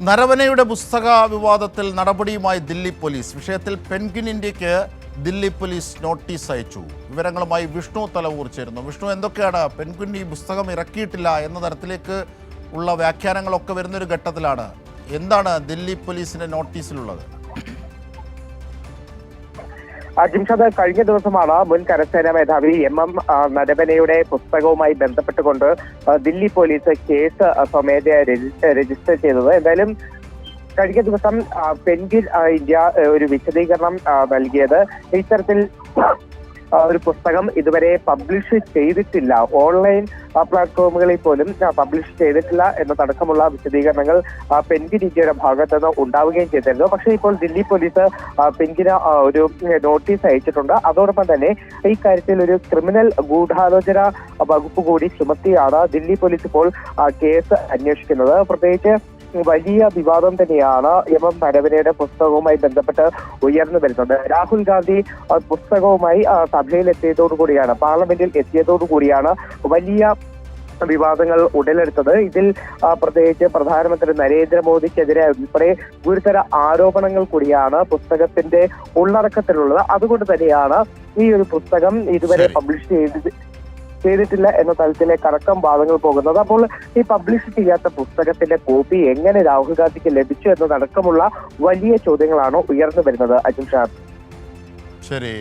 നരവനയുടെ പുസ്തക വിവാദത്തിൽ നടപടിയുമായി ദില്ലി പോലീസ്. വിഷയത്തിൽ പെൻഗ്വിൻ ഇന്ത്യക്ക് ദില്ലി പോലീസ് നോട്ടീസ് അയച്ചു. വിവരങ്ങളുമായി വിഷ്ണു തലവൂർ ചേരുന്നു. വിഷ്ണു, എന്തൊക്കെയാണ് പെൻഗ്വിൻ ഈ പുസ്തകം ഇറക്കിയിട്ടില്ല എന്ന തരത്തിലേക്ക് ഉള്ള വ്യാഖ്യാനങ്ങളൊക്കെ വരുന്നൊരു ഘട്ടത്തിലാണ്. എന്താണ് ദില്ലി പോലീസിന്റെ നോട്ടീസിലുള്ളത്? ജിംഷാദ്, കഴിഞ്ഞ ദിവസമാണ് മുൻ കരസേനാ മേധാവി എം നരവനയുടെ പുസ്തകവുമായി ബന്ധപ്പെട്ടുകൊണ്ട് ദില്ലി പോലീസ് കേസ് സ്വമേധയാ രജിസ്റ്റർ ചെയ്തത്. എന്തായാലും കഴിഞ്ഞ ദിവസം പെൻഗ്വിൻ ഇന്ത്യ ഒരു വിശദീകരണം നൽകിയത് ഇത്തരത്തിൽ ഒരു പുസ്തകം ഇതുവരെ പബ്ലിഷ് ചെയ്തിട്ടില്ല, ഓൺലൈൻ പ്ലാറ്റ്ഫോമുകളിൽ പോലും പബ്ലിഷ് ചെയ്തിട്ടില്ല എന്നതടക്കമുള്ള വിശദീകരണങ്ങൾ പെൻഗ്വിൻ ഇന്ത്യയുടെ ഭാഗത്ത് നിന്ന് ഉണ്ടാവുകയും ചെയ്തിരുന്നു. പക്ഷേ ഇപ്പോൾ ദില്ലി പോലീസ് പെൻഗ്വിന് ഒരു നോട്ടീസ് അയച്ചിട്ടുണ്ട്. അതോടൊപ്പം തന്നെ ഈ കാര്യത്തിൽ ഒരു ക്രിമിനൽ ഗൂഢാലോചന വകുപ്പ് കൂടി ചുമത്തിയാണ് ദില്ലി പോലീസ് ഇപ്പോൾ കേസ് അന്വേഷിക്കുന്നത്. പ്രത്യേകിച്ച് വലിയ വിവാദം തന്നെയാണ് എം നരവനയുടെ പുസ്തകവുമായി ബന്ധപ്പെട്ട് ഉയർന്നു വരുന്നത്. രാഹുൽ ഗാന്ധി പുസ്തകവുമായി സഭയിലെത്തിയതോടുകൂടിയാണ്, പാർലമെന്റിൽ എത്തിയതോടുകൂടിയാണ് വലിയ വിവാദങ്ങൾ ഉടലെടുത്തത്. ഇതിൽ പ്രത്യേകിച്ച് പ്രധാനമന്ത്രി നരേന്ദ്രമോദിക്കെതിരെ ഉൾപ്പെടെ ഗുരുതര ആരോപണങ്ങൾ കൂടിയാണ് പുസ്തകത്തിന്റെ ഉള്ളടക്കത്തിലുള്ളത്. അതുകൊണ്ട് തന്നെയാണ് ഈ ഒരു പുസ്തകം ഇതുവരെ പബ്ലിഷ് ചെയ്തിട്ടില്ല എന്ന തലത്തിലേക്ക് അടക്കം വാദങ്ങൾ പോകുന്നത്. അപ്പോൾ ഈ പബ്ലിഷ് ചെയ്യാത്ത പുസ്തകത്തിന്റെ കോപ്പി എങ്ങനെ രാഹുൽ ഗാന്ധിക്ക് ലഭിച്ചു എന്നതടക്കമുള്ള വലിയ ചോദ്യങ്ങളാണ് ഉയർന്നു വരുന്നത്. അജിംഷാദ്, ശരി.